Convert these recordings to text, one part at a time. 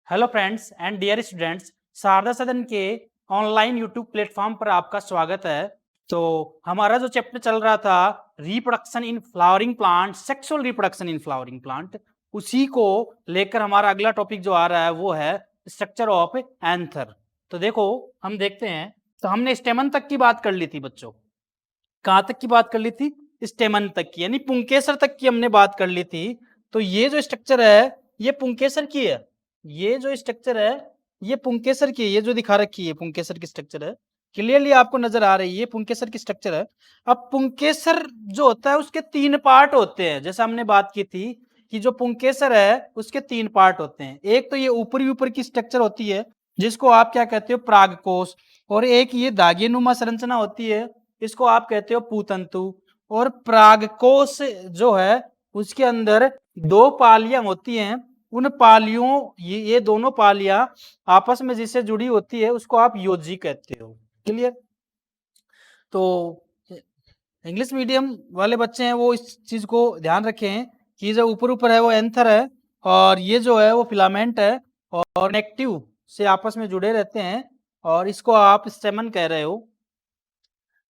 Hello friends and dear students, Sharda Sadan के online YouTube platform पर आपका स्वागत है। तो हमारा जो चैप्टर चल रहा था reproduction in flowering plant, sexual reproduction in flowering plant, उसी को लेकर हमारा अगला टॉपिक जो आ रहा है वो है स्ट्रक्चर ऑफ एंथर। तो देखो, हम देखते हैं। तो हमने स्टेमन तक की बात कर ली थी बच्चों। कहाँ तक की बात कर ली थी? स्टेमन तक की, यानी पुंकेसर तक की हमने बात कर ली थी। तो ये जो स्ट्रक्चर है ये पुंकेसर की है। ये जो स्ट्रक्चर है ये पुंकेसर की है। ये जो दिखा रखी है पुंकेसर की स्ट्रक्चर है। क्लियरली आपको नजर आ रही है पुंकेसर की स्ट्रक्चर है। अब पुंकेसर जो होता है उसके 3 पार्ट होते हैं। जैसे हमने बात की थी कि जो पुंकेसर है उसके 3 पार्ट होते हैं। एक तो ये ऊपरी ऊपर की स्ट्रक्चर होती है जिसको आप क्या कहते हो? परागकोश। और एक ये धागे संरचना होती है, इसको आप कहते हो पूतंतु। और परागकोश जो है उसके अंदर 2 पालियां होती हैं। उन पालियों, ये दोनों पालियां आपस में जिससे जुड़ी होती है उसको आप योजी कहते हो। क्लियर? तो इंग्लिश मीडियम वाले बच्चे हैं वो इस चीज को ध्यान रखें कि जो ऊपर ऊपर है वो एंथर है और ये जो है वो फिलामेंट है और नेक्टिव से आपस में जुड़े रहते हैं और इसको आप स्टेमन कह रहे हो।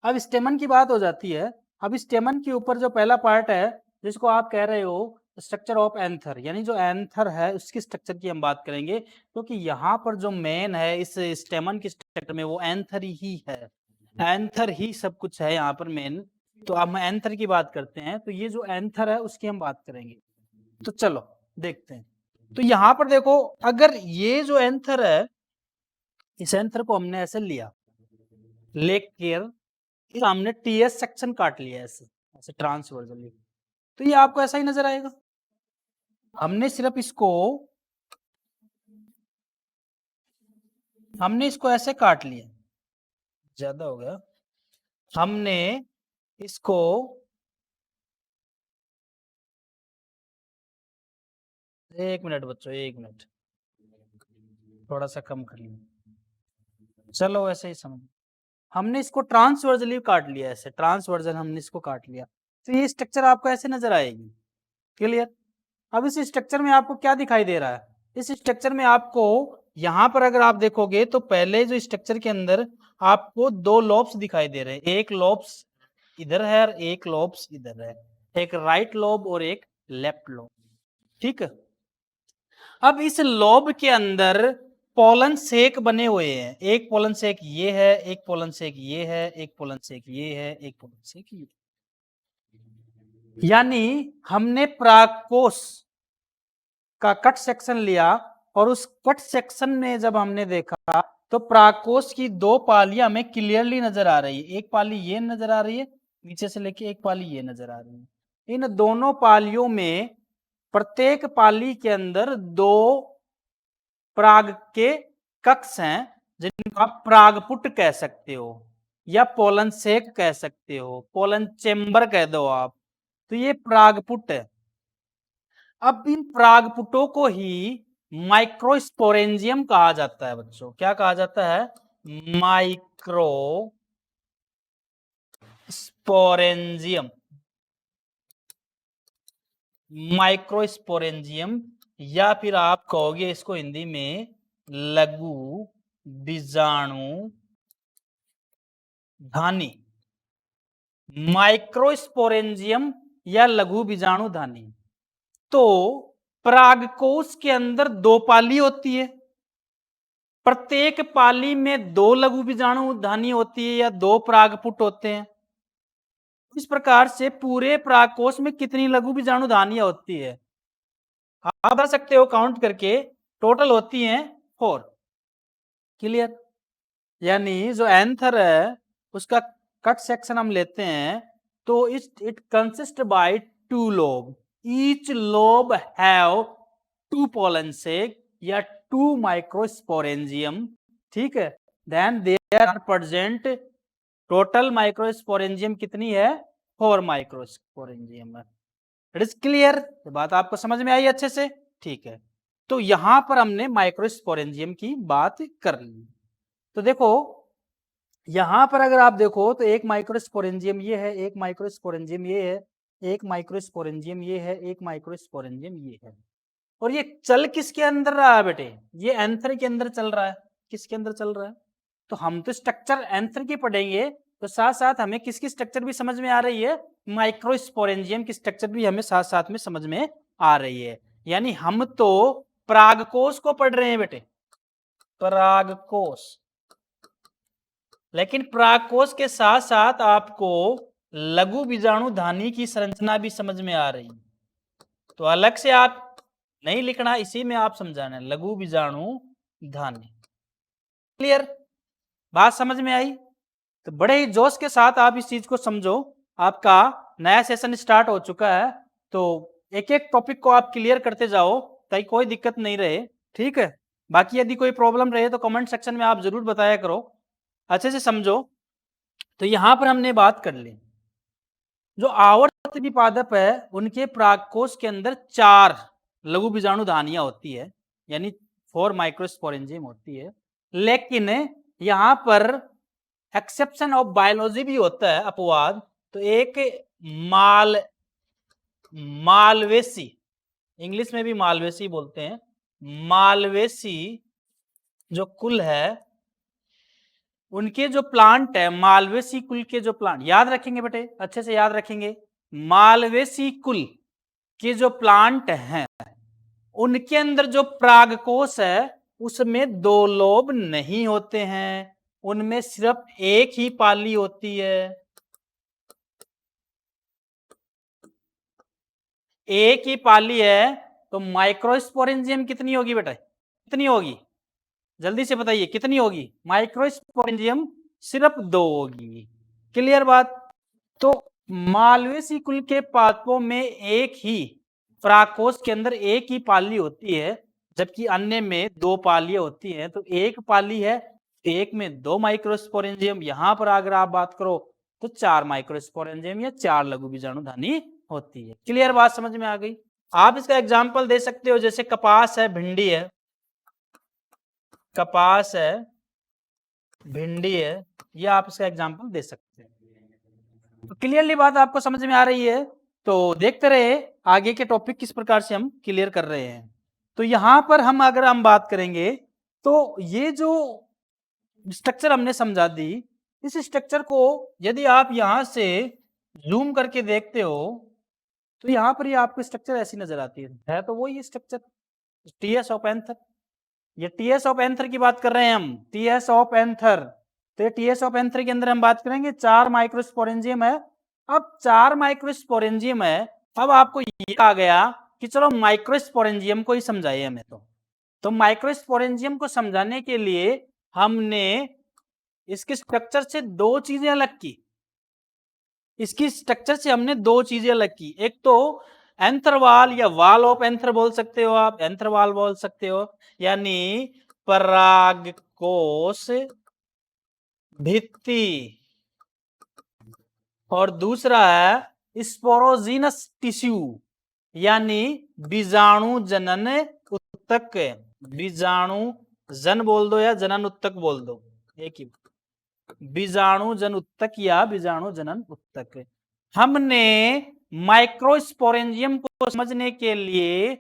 अब स्टेमन की बात हो जाती है। अब स्टेमन के ऊपर जो पहला पार्ट है जिसको आप कह रहे हो स्ट्रक्चर ऑफ एंथर, यानी जो एंथर है उसकी स्ट्रक्चर की हम बात करेंगे, क्योंकि यहाँ पर जो मेन है इस स्टेमन की स्ट्रक्चर में वो एंथर ही है। एंथर ही सब कुछ है यहाँ पर मेन। तो अब हम एंथर की बात करते हैं। तो ये जो एंथर है उसकी हम बात करेंगे। तो चलो देखते हैं। तो यहाँ पर देखो, अगर ये जो एंथर है इस एंथर को हमने ऐसे लिया, लेकर सामने टीएस सेक्शन काट लिया ऐसे ऐसे ट्रांसवर्जली, तो ये आपको ऐसा ही नजर आएगा। हमने सिर्फ इसको ऐसे काट लिया, ज्यादा हो गया। हमने इसको एक मिनट बच्चों, एक मिनट, थोड़ा सा कम कर लिया। चलो ऐसे ही समझ। हमने इसको ट्रांसवर्जली काट लिया, ऐसे ट्रांसवर्जन हमने इसको काट लिया। तो ये स्ट्रक्चर आपको ऐसे नजर आएगी। क्लियर? अब इस स्ट्रक्चर में आपको क्या दिखाई दे रहा है? इस स्ट्रक्चर में आपको यहां पर अगर आप देखोगे तो पहले जो स्ट्रक्चर के अंदर आपको 2 लोब्स दिखाई दे रहे हैं। एक लोब्स इधर है और एक लोब्स इधर है। एक राइट लोब और एक लेफ्ट लोब। ठीक है? अब इस लोब के अंदर पोलन सेक बने हुए हैं। एक पोलन सेक ये है, एक पोलन सेक ये है, एक पोलन सेक ये है, एक पोलन सेक ये। यानी हमने प्राकोष का कट सेक्शन लिया और उस कट सेक्शन में जब हमने देखा तो प्राकोष की 2 पालियां हमें क्लियरली नजर आ रही है। एक पाली ये नजर आ रही है नीचे से लेके, एक पाली ये नजर आ रही है। इन दोनों पालियों में प्रत्येक पाली के अंदर 2 पराग के कक्ष हैं जिनको आप परागपुट कह सकते हो या पोलन सेक कह सकते हो, पोलन चेंबर कह दो आप। तो ये परागपुट है। अब इन परागपुटों को ही माइक्रोस्पोरेंजियम कहा जाता है बच्चों। क्या कहा जाता है? माइक्रोस्पोरेंजियम। माइक्रोस्पोरेंजियम, या फिर आप कहोगे इसको हिंदी में लघु बीजाणु धानी। माइक्रोस्पोरेंजियम या लघु बीजाणु धानी। तो परागकोश के अंदर 2 पाली होती है। प्रत्येक पाली में 2 लघु बीजाणु धानी होती है या 2 परागपुट होते हैं। इस प्रकार से पूरे परागकोश में कितनी लघु बीजाणु धानियां होती है आप बता सकते हो काउंट करके। टोटल होती हैं 4। क्लियर? यानी जो एंथर है उसका कट सेक्शन हम लेते हैं तो it consist by 2 lobe. Each lobe have 2 pollen sac या 2 माइक्रोस्पोरेंजियम। ठीक है? Then there are present total microsporangium कितनी है? 4 माइक्रोस्पोरेंजियम है। It is clear? बात आपको समझ में आई अच्छे से? ठीक है। तो यहां पर हमने माइक्रोस्पोरेंजियम की बात कर ली। तो देखो यहां पर अगर आप देखो तो एक माइक्रोस्पोरेंजियम ये है, एक माइक्रोस्पोरेंजियम ये है, एक माइक्रोस्पोरेंजियम ये है, एक माइक्रोस्पोरेंजियम ये है। और ये चल किसके अंदर रहा है बेटे? ये एंथर के अंदर चल रहा है। किसके अंदर चल रहा है? तो हम तो स्ट्रक्चर एंथर की पढ़ेंगे, तो साथ साथ हमें किसकी स्ट्रक्चर भी समझ में आ रही है? माइक्रोस्पोरेंजियम की स्ट्रक्चर भी हमें साथ साथ में समझ में आ रही है। यानी हम तो परागकोश को पढ़ रहे हैं बेटे, परागकोश। लेकिन परागकोश के साथ साथ आपको लघु बीजाणु धानी की संरचना भी समझ में आ रही है। तो अलग से आप नहीं लिखना, इसी में आप समझाना है, लघु बीजाणु धानी। क्लियर? बात समझ में आई? तो बड़े ही जोश के साथ आप इस चीज को समझो। आपका नया सेशन स्टार्ट हो चुका है, तो एक एक टॉपिक को आप क्लियर करते जाओ ताकि कोई दिक्कत नहीं रहे। ठीक है? बाकी यदि कोई प्रॉब्लम रहे तो कमेंट सेक्शन में आप जरूर बताया करो, अच्छे से समझो। तो यहां पर हमने बात कर ली, जो आवर्त विपादप है उनके परागकोश के अंदर 4 लघु बीजाणु धानियां होती है, यानी 4 माइक्रोस्पोरेंजियम होती है। लेकिन यहां पर एक्सेप्शन ऑफ बायोलॉजी भी होता है, अपवाद। तो एक मालवेसी, इंग्लिश में भी मालवेसी बोलते हैं, मालवेसी जो कुल है उनके जो प्लांट है, मालवेसी कुल के जो प्लांट, याद रखेंगे बेटे, अच्छे से याद रखेंगे, मालवेसी कुल के जो प्लांट हैं उनके अंदर जो परागकोश है उसमें 2 लोब नहीं होते हैं, उनमें सिर्फ एक ही पाली होती है। एक ही पाली है, तो माइक्रोस्पोरेंजियम कितनी होगी बेटा? कितनी होगी? जल्दी से बताइए कितनी होगी? माइक्रोस्पोरेंजियम सिर्फ 2 होगी। क्लियर बात? तो मालवेसी कुल के पादपों में एक ही परागकोश के अंदर एक ही पाली होती है, जबकि अन्य में 2 पालियां होती हैं। तो एक पाली है, एक में 2 माइक्रोस्पोरेंजियम। यहां पर अगर आप बात करो तो 4 माइक्रोस्पोरेंजियम या 4 लघु बीजाणु धानी होती है। क्लियर बात समझ में आ गई? आप इसका एग्जाम्पल दे सकते हो, जैसे कपास है, भिंडी है, कपास है, भिंडी है, या आप इसका एग्जाम्पल दे सकते हैं। तो क्लियरली बात आपको समझ में आ रही है? तो देखते रहे आगे के टॉपिक किस प्रकार से हम क्लियर कर रहे हैं। तो यहां पर हम अगर हम बात करेंगे तो ये जो स्ट्रक्चर हमने समझा दी, इस स्ट्रक्चर को यदि आप यहां से जूम करके देखते हो तो यहां पर ये आपको स्ट्रक्चर ऐसी नजर आती है तो वही स्ट्रक्चर टीएस ऑफ एंथर। ये टीएस ऑफ एंथर की बात कर रहे हैं हम, टीएस ऑफ एंथर। तो ये टीएस ऑफ एंथर के अंदर हम बात करेंगे 4 माइक्रोस्पोरेंजियम है। अब 4 माइक्रोस्पोरेंजियम है, अब आपको ये आ गया कि चलो माइक्रोस्पोरेंजियम को ही समझाइए हमें। तो माइक्रोस्पोरेंजियम को समझाने के लिए हमने इसके स्ट्रक्चर से 2 चीजें अलग की। इसकी स्ट्रक्चर से हमने 2 चीजें अलग की, एक तो एंथर वाल या वाल ऑफ एंथर बोल सकते हो आप, एंथर वाल बोल सकते हो, यानी परागकोश भित्ति, और दूसरा है स्पोरोजीनस टिश्यू, यानी बीजाणु जनन उत्तक। बीजाणु जन बोल दो या जनन उत्तक बोल दो, एक ही, बीजाणु जन उत्तक या बीजाणु जनन उत्तक। हमने माइक्रोस्पोरेंजियम को समझने के लिए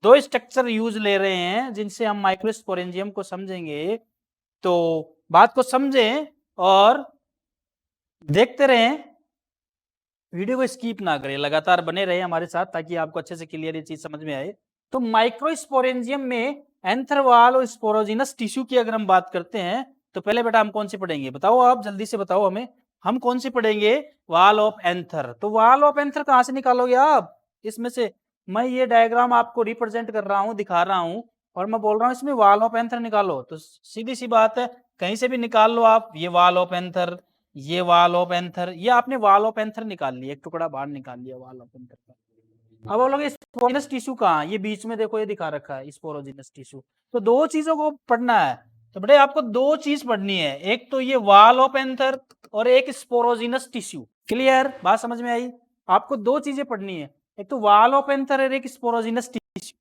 2 स्ट्रक्चर यूज ले रहे हैं जिनसे हम माइक्रोस्पोरेंजियम को समझेंगे। तो बात को समझें और देखते रहें, वीडियो को स्किप ना करें, लगातार बने रहे हमारे साथ ताकि आपको अच्छे से क्लियर ये चीज समझ में आए। तो माइक्रोस्पोरेंजियम में एंथर वाल और स्पोरोजिनस टिश्यू की अगर हम बात करते हैं तो पहले बेटा हम कौन सी पढ़ेंगे? बताओ, आप जल्दी से बताओ हमें, हम कौन सी पढ़ेंगे? Wall of anther. तो वाल ऑफ एंथर कहां से निकालोगे आप? इसमें से मैं ये डायग्राम आपको रिप्रेजेंट कर रहा हूं, दिखा रहा हूं, और मैं बोल रहा हूं इसमें वाल ऑफ एंथर निकालो। तो सीधी सी बात है, कहीं से भी निकाल लो आप, ये वाल ऑफ एंथर, ये वाल ऑफ एंथर, ये आपने वाल ऑफ एंथर निकाल लिया, एक टुकड़ा बाहर निकाल लिया वाल ऑफ एंथर का। अब बोलोगे स्पोरोजिनस टिश्यू कहाँ? ये बीच में देखो, ये दिखा रखा है स्पोरोजिनस टिश्यू। तो 2 चीजों को पढ़ना है। तो बेटे आपको 2 चीज पढ़नी है, एक तो ये वाल ऑफ एंथर और एक स्पोरोजिनस टिश्यू। क्लियर? बात समझ में आई? आपको 2 चीजें पढ़नी है, एक तो वाल ऑफ एंथर और एक स्पोरोजिनस टिश्यू।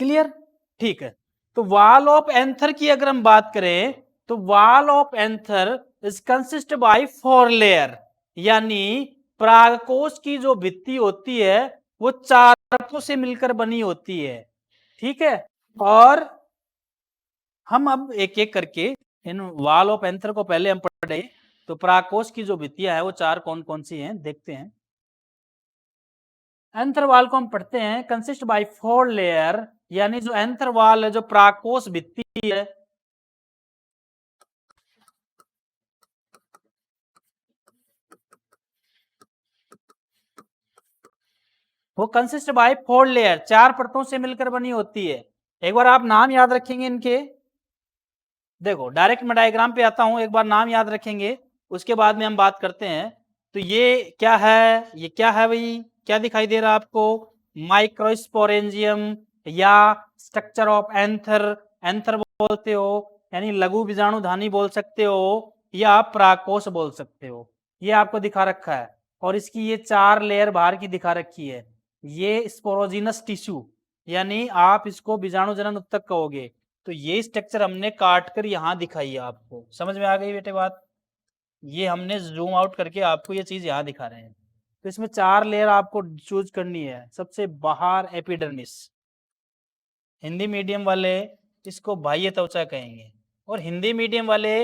क्लियर? ठीक है। तो वाल ऑफ एंथर की अगर हम बात करें तो wall of anther is consist by 4 layer, यानी परागकोश की जो भित्ति होती है वो 4 परतों से मिलकर बनी होती है, ठीक है। और हम अब एक एक करके इन वॉल ऑफ एंथर को पहले हम पढ़े, तो परागकोश की जो भित्तियां है वो 4 कौन कौन सी हैं देखते हैं। एंथर वॉल को हम पढ़ते हैं कंसिस्ट बाय 4 लेयर, यानी जो एंथर वॉल है, जो परागकोश भित्ति है, वो कंसिस्ट बाय 4 लेयर, 4 परतों से मिलकर बनी होती है। एक बार आप नाम याद रखेंगे इनके, देखो डायरेक्ट मैं डायग्राम पे आता हूं, एक बार नाम याद रखेंगे, उसके बाद में हम बात करते हैं। तो ये क्या है, ये क्या है भाई, क्या दिखाई दे रहा है आपको, माइक्रोस्पोरेंजियम या स्ट्रक्चर ऑफ एंथर, एंथर बोलते हो, यानी लघु बीजाणुधानी बोल सकते हो, या आप परागकोश बोल सकते हो। ये आपको दिखा रखा है, और इसकी ये 4 लेयर बाहर की दिखा रखी है। ये स्पोरोजिनस टिश्यू, यानी आप इसको बीजाणु जनन उत्तक कहोगे। तो ये स्ट्रक्चर हमने काट कर यहाँ दिखाई है, आपको समझ में आ गई बेटे बात। ये हमने जूम आउट करके आपको ये चीज यहाँ दिखा रहे हैं। तो इसमें 4 लेयर आपको चूज करनी है। सबसे बाहर एपिडर्मिस, हिंदी मीडियम वाले इसको बाह्य त्वचा कहेंगे। और हिंदी मीडियम वाले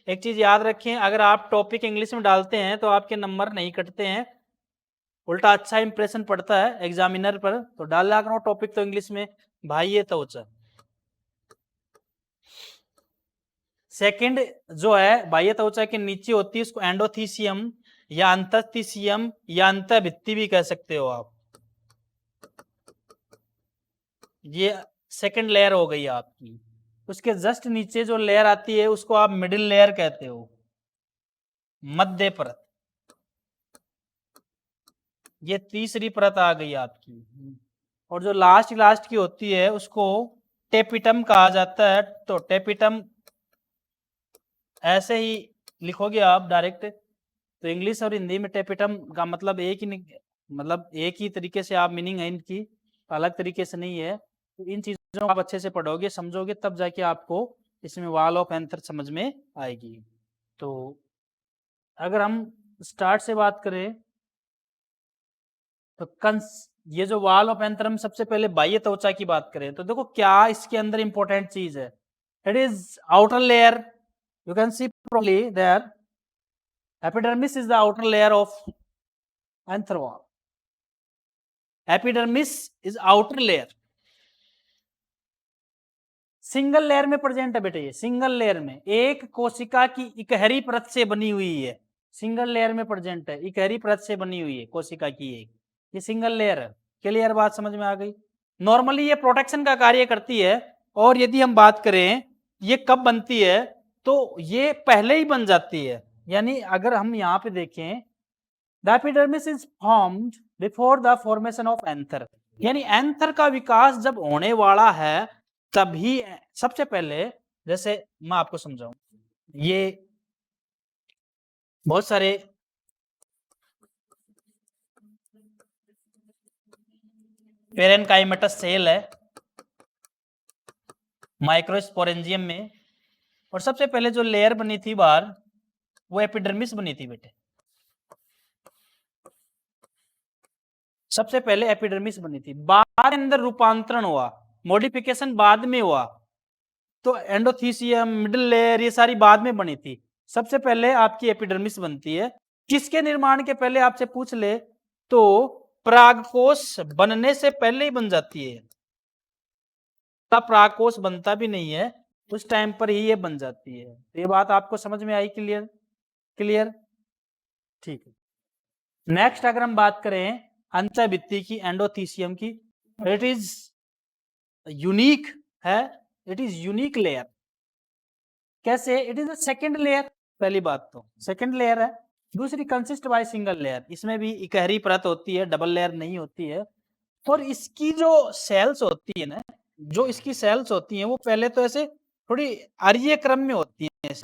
एक चीज याद रखें, अगर आप टॉपिक इंग्लिश में डालते हैं तो आपके नंबर नहीं कटते हैं, उल्टा अच्छा इंप्रेशन पड़ता है एग्जामिनर पर। तो डाल करो टॉपिक तो इंग्लिश में बाह्य त्वचा। सेकंड जो है बाह्य त्वचा के नीचे होती है, उसको एंडोथीसियम या अंतःस्थीसियम या अंतःभित्ति भी कह सकते हो आप। ये सेकंड लेयर हो गई आपकी। उसके जस्ट नीचे जो लेयर आती है उसको आप मिडिल लेयर कहते हो, मध्य परत। ये तीसरी परत आ गई आपकी। और जो लास्ट की होती है उसको टेपिटम कहा जाता है। तो टेपिटम ऐसे ही लिखोगे आप डायरेक्ट, तो इंग्लिश और हिंदी में टेपिटम का मतलब एक ही तरीके से आप मीनिंग है इनकी, अलग तरीके से नहीं है। तो इन चीजों को आप अच्छे से पढ़ोगे समझोगे तब जाके आपको इसमें वॉल ऑफ एंथर समझ में आएगी। तो अगर हम स्टार्ट से बात करें तो ये जो वॉल ऑफ एंथर, हम सबसे पहले बाह्य त्वचा की बात करें तो देखो क्या इसके अंदर इंपॉर्टेंट चीज है। It is outer layer, you can see probably there epidermis is the outer layer of anther wall. Epidermis is outer layer, single layer में प्रेजेंट है बेटे। ये सिंगल लेयर में एक कोशिका की इकहरी परत से बनी हुई है, सिंगल लेयर में प्रेजेंट है, इकहरी परत से बनी हुई है कोशिका की एक, ये सिंगल लेयर है। क्लियर बात समझ में आ गई। नॉर्मली ये प्रोटेक्शन का कार्य करती है। और यदि हम बात करें ये कब बनती है, तो ये पहले ही बन जाती है। यानी अगर हम यहाँ पे देखें, the epidermis is formed before the formation of anther, यानी एंथर का विकास जब होने वाला है तभी सबसे पहले, जैसे मैं आपको समझाऊं, ये बहुत सारे पेरेनकाइमेटस सेल है माइक्रोस्पोरेंजियम में, और सबसे पहले जो लेयर बनी थी बाहर वो एपिडर्मिस बनी थी बेटे। सबसे पहले एपिडर्मिस बनी थी, बाद अंदर रूपांतरण हुआ, मॉडिफिकेशन बाद में हुआ। तो एंडोथीसियम, मिडिल लेयर ये सारी बाद में बनी थी। सबसे पहले आपकी एपिडर्मिस बनती है। किसके निर्माण के पहले आपसे पूछ ले तो परागकोश बनने से पहले ही बन जाती है। तब परागकोश बनता भी नहीं है, उस टाइम पर ही ये बन जाती है। ये बात आपको समझ में आई? क्लियर क्लियर, ठीक है। नेक्स्ट अगर हम बात करें अंतःभित्ति की, एंडोथीसियम की, इट इज यूनिक है, इट इज यूनिक लेयर। कैसे? It is a second layer, पहली बात तो सेकेंड लेयर है। दूसरी कंसिस्ट बाय सिंगल लेयर, इसमें भी इकहरी परत होती है, डबल लेयर नहीं होती है। और इसकी जो सेल्स होती है ना, जो इसकी सेल्स होती हैं वो पहले तो ऐसे थोड़ी आर्य क्रम में होती हैं,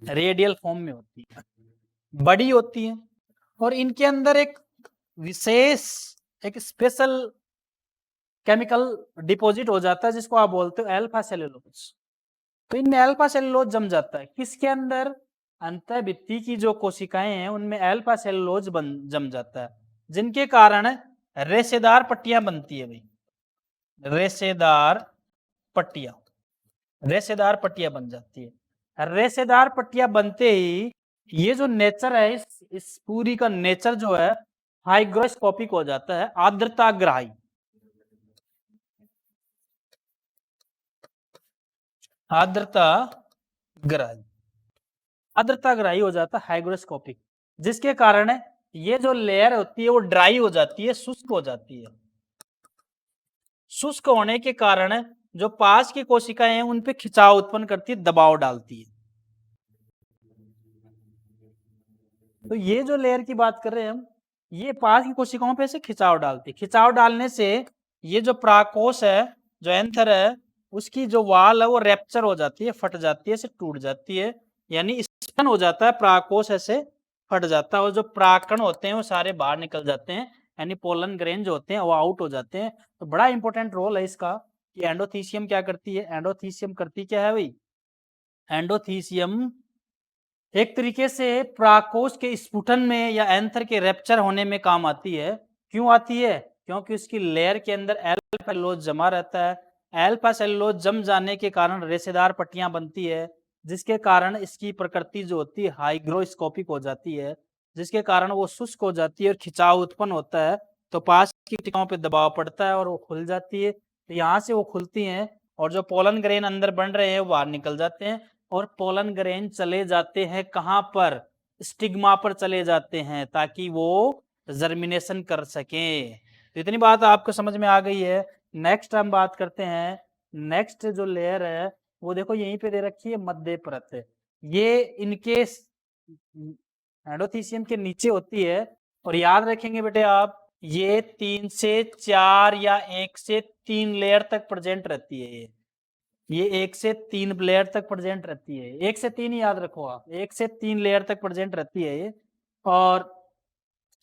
रेडियल फॉर्म में होती है, बड़ी होती है। और इनके अंदर एक विशेष, एक स्पेशल केमिकल डिपॉजिट हो जाता है जिसको आप बोलते हो अल्फा सेलुलोज। तो इनमें अल्फा सेलुलोज जम जाता है। किसके अंदर? अंतःभित्ति की जो कोशिकाएं हैं उनमें अल्फा सेलुलोज जम जाता है, जिनके कारण रेशेदार पट्टियां बनती है भाई, रेशेदार पट्टियां, रेशेदार पट्टियां बन जाती है। रेशेदार पट्टियां बनते ही ये जो नेचर है, इस पूरी का नेचर जो है हाइग्रोस्कोपिक हो जाता है, आर्द्रता ग्राही, आर्द्रता ग्राही, आर्द्रता ग्राही हो जाता है, हाइग्रोस्कोपिक, जिसके कारण ये जो लेयर होती है वो ड्राई हो जाती है, शुष्क हो जाती है। शुष्क होने के कारण जो पास की कोशिकाएं हैं उन पे खिंचाव उत्पन्न करती है, दबाव डालती है। तो ये जो लेयर की बात कर रहे हैं हम, ये पास की कोशिकाओं पे से खिंचाव डालती है। खिंचाव डालने से ये जो प्राकोष है, जो एंथर है, उसकी जो वाल है वो रैप्चर हो जाती है, फट जाती है, ऐसे टूट जाती है, यानी स्पन हो जाता है, प्राकोष ऐसे फट जाता है और जो प्राकण होते हैं वो सारे बाहर निकल जाते हैं, यानी पोलन ग्रेन जो होते हैं वो आउट हो जाते हैं। तो बड़ा इंपॉर्टेंट रोल है इसका कि एंडोथीसियम क्या करती है। एंडोथीसियम करती क्या है भाई, एंडोथीसियम एक तरीके से प्राकोष के स्फुटन में या एंथर के रैप्चर होने में काम आती है। क्यों आती है? क्योंकि उसकी लेयर के अंदर अल्फा सेलुलोज जमा रहता है। अल्फा सेलुलोज जम जाने के कारण रेशेदार पट्टियां बनती है, जिसके कारण इसकी प्रकृति जो होती है हाइग्रोस्कोपिक हो जाती है, जिसके कारण वो शुष्क हो जाती है और खिंचाव उत्पन्न होता है। तो पास की टिकाओं पे दबाव पड़ता है और वो खुल जाती है। तो यहाँ से वो खुलती हैं और जो पोलन ग्रेन अंदर बन रहे हैं वो बाहर निकल जाते हैं और पोलन ग्रेन चले जाते हैं कहाँ पर, स्टिग्मा पर चले जाते हैं, ताकि वो जर्मिनेशन कर सकें। तो इतनी बात आपको समझ में आ गई है। नेक्स्ट हम बात करते हैं, नेक्स्ट जो लेयर है वो देखो यहीं पे दे रखी है, मध्य परत। ये इनके एंडोथीसियम के नीचे होती है और याद रखेंगे बेटे आप, ये 3 से 4 या 1 से 3 लेयर तक प्रेजेंट रहती है। ये 1 से 3 लेयर तक प्रेजेंट रहती है, 1 से 3 ही याद रखो आप, 1 से 3 लेयर तक प्रेजेंट रहती है ये। और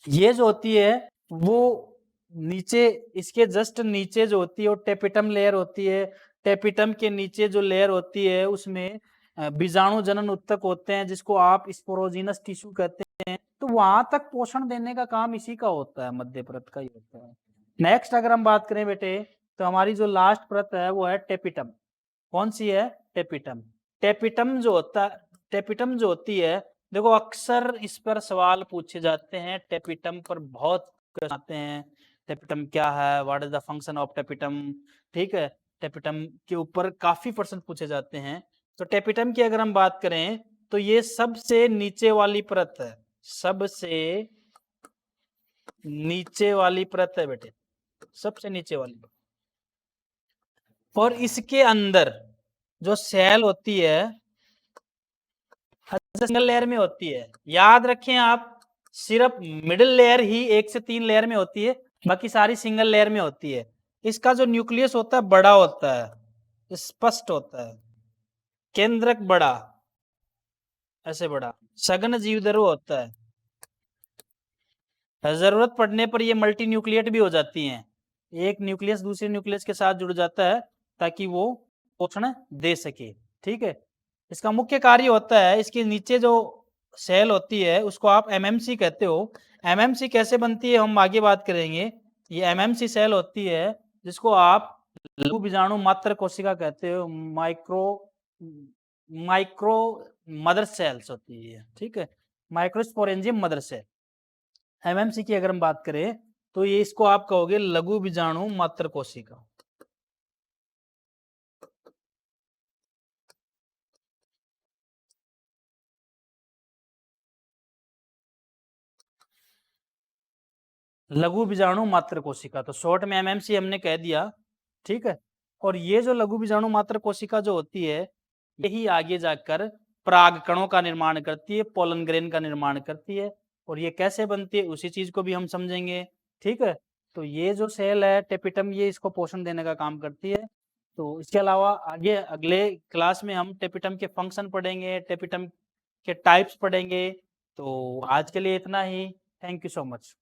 ये जो होती है वो नीचे, इसके जस्ट नीचे जो होती है वो टेपिटम लेयर होती है। टेपिटम के नीचे जो लेयर होती है उसमें बीजाणु जनन उत्तक होते हैं, जिसको आप स्पोरोजिनस टिश्यू कहते हैं। तो वहां तक पोषण देने का काम इसी का होता है, मध्य परत का ही होता है। नेक्स्ट अगर हम बात करें बेटे, तो हमारी जो लास्ट परत है वो है टेपिटम। कौन सी है? टेपिटम। टेपिटम जो होता, टेपिटम जो होती है, देखो अक्सर इस पर सवाल पूछे जाते हैं, टेपिटम पर बहुत आते हैं, टेपिटम क्या है, what is the function of tapetum, ठीक है। टेपिटम के ऊपर काफी प्रश्न पूछे जाते हैं। तो टेपिटम की अगर हम बात करें तो ये सबसे नीचे वाली परत है, सबसे नीचे वाली परत है बेटे, सबसे नीचे वाली। और इसके अंदर जो सेल होती है सिंगल लेयर में होती है। याद रखें आप, सिर्फ मिडिल लेयर ही 1 से 3 लेयर में होती है, बाकी सारी सिंगल लेयर में होती है। इसका जो न्यूक्लियस होता है बड़ा होता है, स्पष्ट होता है, केंद्रक बड़ा, ऐसे बड़ा, सघन जीवधर्व होता है। जरूरत पड़ने पर ये मल्टी न्यूक्लिएट भी हो जाती हैं, एक न्यूक्लियस दूसरे न्यूक्लियस के साथ जुड़ जाता है ताकि वो पोषण दे सके, ठीक है। इसका मुख्य कार्य होता है, इसके नीचे जो सेल होती है उसको आप एमएमसी कहते हो। एमएमसी कैसे बनती है हम आगे बात करेंगे। ये एमएमसी सेल होती है जिसको आप लघु बीजाणु मात्र कोशिका कहते हो, माइक्रो माइक्रो मदर सेल्स होती है, ठीक है, माइक्रोस्पोरेंजियम मदर सेल। एमएमसी की अगर हम बात करें तो ये इसको आप कहोगे लघु बीजाणु मात्र कोशिका। लघु बीजाणु मात्र कोशिका, तो शॉर्ट में एमएमसी हमने कह दिया, ठीक है। और ये जो लघु बीजाणु मात्र कोशिका जो होती है, यही आगे जाकर परागकणों का निर्माण करती है, पोलन ग्रेन का निर्माण करती है। और ये कैसे बनती है उसी चीज को भी हम समझेंगे, ठीक है। तो ये जो सेल है टेपिटम, ये इसको पोषण देने का काम करती है। तो इसके अलावा आगे अगले क्लास में हम टेपिटम के फंक्शन पढ़ेंगे, टेपिटम के टाइप्स पढ़ेंगे। तो आज के लिए इतना ही। Thank you so much.